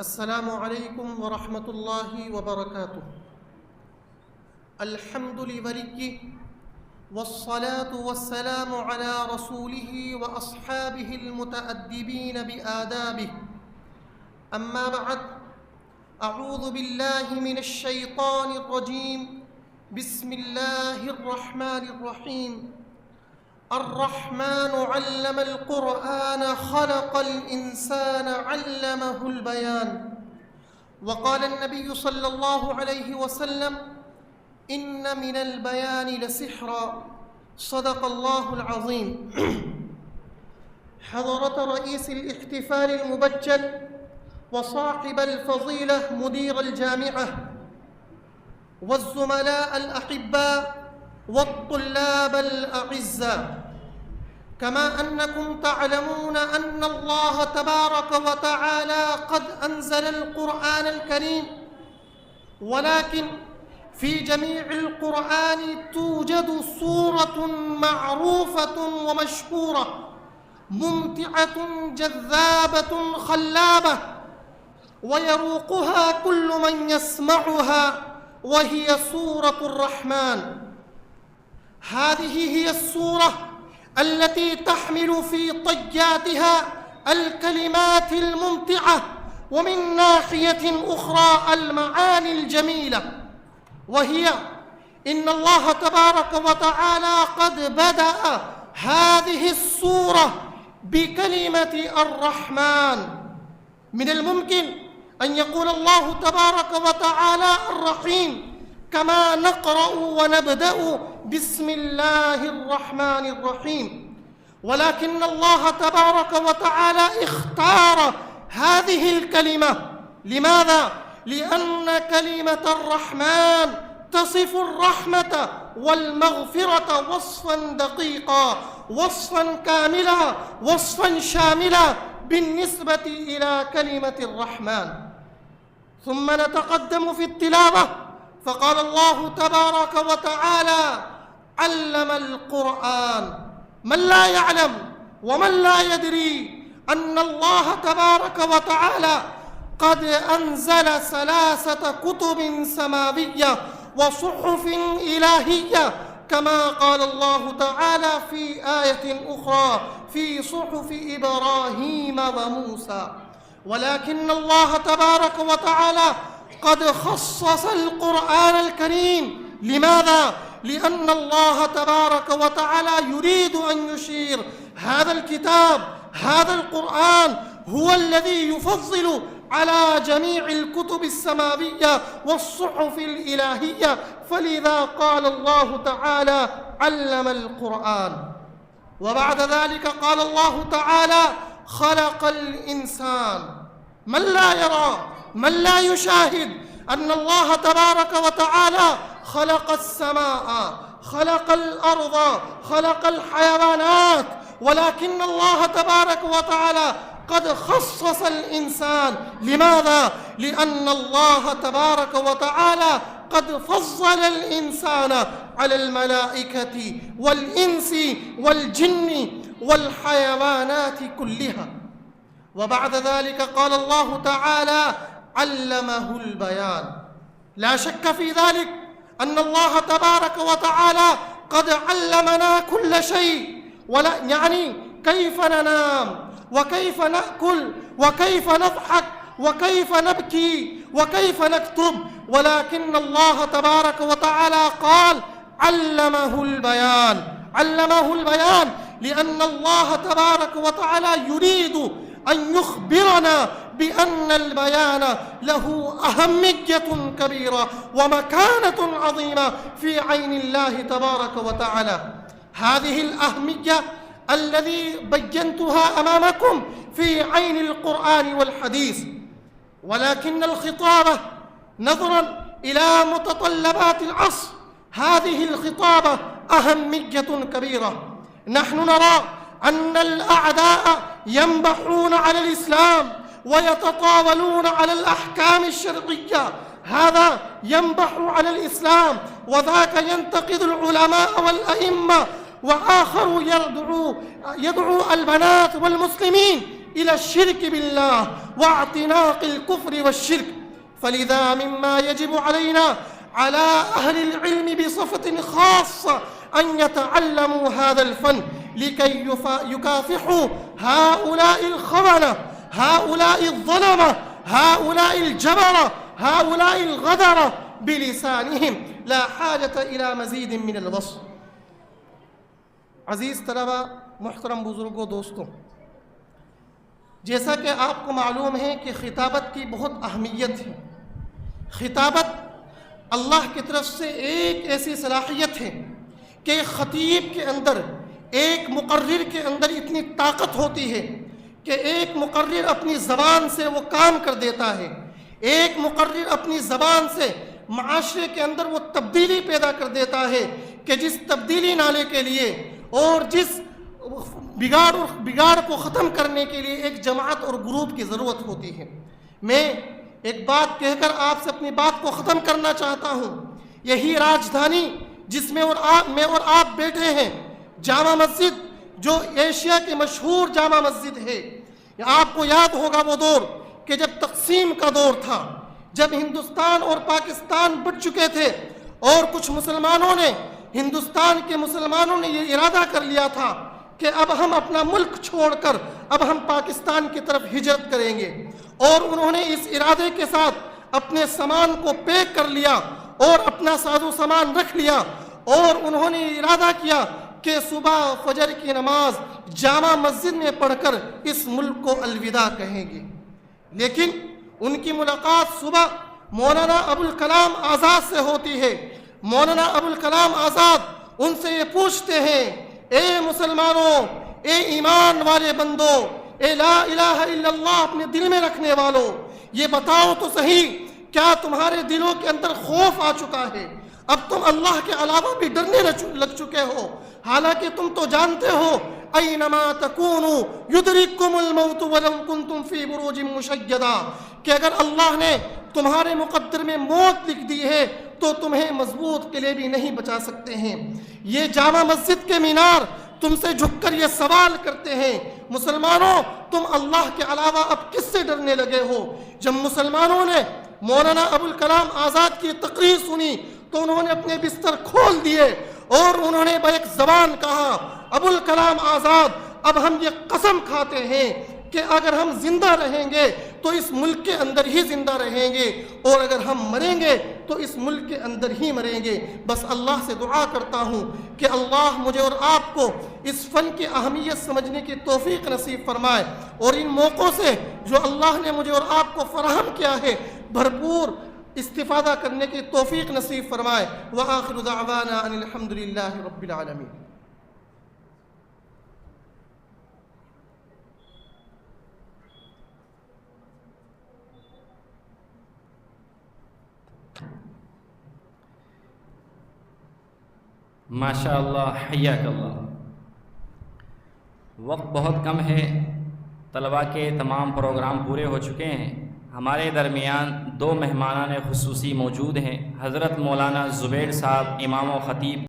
السلام عليكم ورحمة الله وبركاته. الحمد لوليه والصلاة والسلام على رسوله وأصحابه المتأدبين بآدابه. أما بعد، أعوذ بالله من الشيطان الرجيم. بسم الله الرحمن الرحيم. الرحمن علم القرآن خلق الإنسان علمه البيان. وقال النبي صلى الله عليه وسلم: إن من البيان لسحرا. صدق الله العظيم. حضرة رئيس الاحتفال المبجل وصاحب الفضيلة مدير الجامعة والزملاء الأحباء والطلاب الأعزاء، كما أنكم تعلمون أن الله تبارك وتعالى قد أنزل القرآن الكريم، ولكن في جميع القرآن توجد سورة معروفة ومشهورة ممتعة جذابة خلابة ويروقها كل من يسمعها، وهي سورة الرحمن. هذه هي السورة التي تحمل في طياتها الكلمات الممتعة، ومن ناحية أخرى المعاني الجميلة، وهي إن الله تبارك وتعالى قد بدأ هذه السورة بكلمة الرحمن. من الممكن أن يقول الله تبارك وتعالى الرحيم كما نقرأ ونبدأ بسم الله الرحمن الرحيم، ولكن الله تبارك وتعالى اختار هذه الكلمة. لماذا؟ لأن كلمة الرحمن تصف الرحمة والمغفرة وصفا دقيقا، وصفا كاملا، وصفا شاملا بالنسبة إلى كلمة الرحمن. ثم نتقدم في التلاوة، فقال الله تبارك وتعالى: علم القرآن. من لا يعلم ومن لا يدري أن الله تبارك وتعالى قد أنزل 3 كتب سماوية وصحف إلهية، كما قال الله تعالى في آية أخرى في صحف إبراهيم وموسى. ولكن الله تبارك وتعالى قد خصص القرآن الكريم. لماذا؟ لأن الله تبارك وتعالى يريد أن يشير هذا الكتاب، هذا القرآن هو الذي يفضل على جميع الكتب السماوية والصحف الإلهية، فلذا قال الله تعالى: علم القرآن. وبعد ذلك قال الله تعالى: خلق الإنسان. من لا يرى، من لا يشاهد أن الله تبارك وتعالى خلق السماء، خلق الأرض، خلق الحيوانات، ولكن الله تبارك وتعالى قد خصص الإنسان. لماذا؟ لأن الله تبارك وتعالى قد فضل الإنسان على الملائكة والإنس والجن والحيوانات كلها. وبعد ذلك قال الله تعالى: علمه البيان. لا شك في ذلك أن الله تبارك وتعالى قد علمنا كل شيء، يعني كيف ننام، وكيف نأكل، وكيف نضحك، وكيف نبكي، وكيف نكتب، ولكن الله تبارك وتعالى قال: علمه البيان. علمه البيان لأن الله تبارك وتعالى يريد أن يخبرنا بأن البيان له أهمية كبيرة ومكانة عظيمة في عين الله تبارك وتعالى. هذه الأهمية الذي بينتها أمامكم في عين القرآن والحديث، ولكن الخطابة نظرا إلى متطلبات العصر، هذه الخطابة أهمية كبيرة. نحن نرى أن الأعداء ينبحون على الإسلام ويتطاولون على الأحكام الشرعية، هذا ينبح على الإسلام وذاك ينتقد العلماء والأئمة، وآخر يدعو البنات والمسلمين إلى الشرك بالله واعتناق الكفر والشرك. فلذا مما يجب علينا على أهل العلم بصفة خاصة أن يتعلموا هذا الفن لكي يكافحوا هؤلاء الخونة، هؤلاء الظلمة، هؤلاء الجبرة، هؤلاء الغدرة بلسانهم، لا حاجة إلى مزيد من الوصف. عزیز طلبہ، محترم بزرگوں، دوستوں، جیسا کہ آپ کو معلوم ہے کہ خطابت کی بہت اہمیت ہے. خطابت اللہ کی طرف سے ایک ایسی صلاحیت ہے کہ خطیب کے اندر، ایک مقرر کے اندر اتنی طاقت ہوتی ہے کہ ایک مقرر اپنی زبان سے وہ کام کر دیتا ہے. ایک مقرر اپنی زبان سے معاشرے کے اندر وہ تبدیلی پیدا کر دیتا ہے کہ جس تبدیلی لانے کے لیے اور جس بگاڑ کو ختم کرنے کے لیے ایک جماعت اور گروپ کی ضرورت ہوتی ہے. میں ایک بات کہہ کر آپ سے اپنی بات کو ختم کرنا چاہتا ہوں. یہی راجدھانی جس میں میں اور آپ بیٹھے ہیں، جامع مسجد، جو ایشیا کی مشہور جامع مسجد ہے، آپ کو یاد ہوگا وہ دور کہ جب تقسیم کا دور تھا، جب ہندوستان اور پاکستان بٹ چکے تھے اور کچھ مسلمانوں نے، ہندوستان کے مسلمانوں نے یہ ارادہ کر لیا تھا کہ اب ہم اپنا ملک چھوڑ کر اب ہم پاکستان کی طرف ہجرت کریں گے. اور انہوں نے اس ارادے کے ساتھ اپنے سامان کو پیک کر لیا اور اپنا ساز و سامان رکھ لیا، اور انہوں نے ارادہ کیا کہ صبح فجر کی نماز جامع مسجد میں پڑھ کر اس ملک کو الوداع کہیں گے. لیکن ان کی ملاقات صبح مولانا ابوالکلام آزاد سے ہوتی ہے. مولانا ابوالکلام آزاد ان سے یہ پوچھتے ہیں، اے مسلمانوں، اے ایمان والے بندوں، اے لا الہ الا اللہ اپنے دل میں رکھنے والوں، یہ بتاؤ تو صحیح، کیا تمہارے دلوں کے اندر خوف آ چکا ہے؟ اب تم اللہ کے علاوہ بھی ڈرنے لگ چکے ہو، حالانکہ تم تو جانتے ہو اینما تکونوا یدرککم الموت ولو کنتم فی بروج مشیدہ، کہ اگر اللہ نے تمہارے مقدر میں موت لکھ دی ہے تو تمہیں مضبوط قلعے بھی نہیں بچا سکتے ہیں. یہ جامع مسجد کے مینار تم سے جھک کر یہ سوال کرتے ہیں، مسلمانوں تم اللہ کے علاوہ اب کس سے ڈرنے لگے ہو؟ جب مسلمانوں نے مولانا ابوالکلام آزاد کی تقریر سنی تو انہوں نے اپنے بستر کھول دیے اور انہوں نے بیک زبان کہا، ابوالکلام آزاد، اب ہم یہ قسم کھاتے ہیں کہ اگر ہم زندہ رہیں گے تو اس ملک کے اندر ہی زندہ رہیں گے، اور اگر ہم مریں گے تو اس ملک کے اندر ہی مریں گے. بس اللہ سے دعا کرتا ہوں کہ اللہ مجھے اور آپ کو اس فن کی اہمیت سمجھنے کی توفیق نصیب فرمائے، اور ان موقعوں سے جو اللہ نے مجھے اور آپ کو فراہم کیا ہے بھرپور استفادہ کرنے کی توفیق نصیب فرمائے. وآخر دعوانا ان الحمدللہ رب العالمین. ماشاء اللہ، حیاک اللہ. وقت بہت کم ہے، طلباء کے تمام پروگرام پورے ہو چکے ہیں. ہمارے درمیان دو مہمانان خصوصی موجود ہیں، حضرت مولانا زبیر صاحب امام و خطیب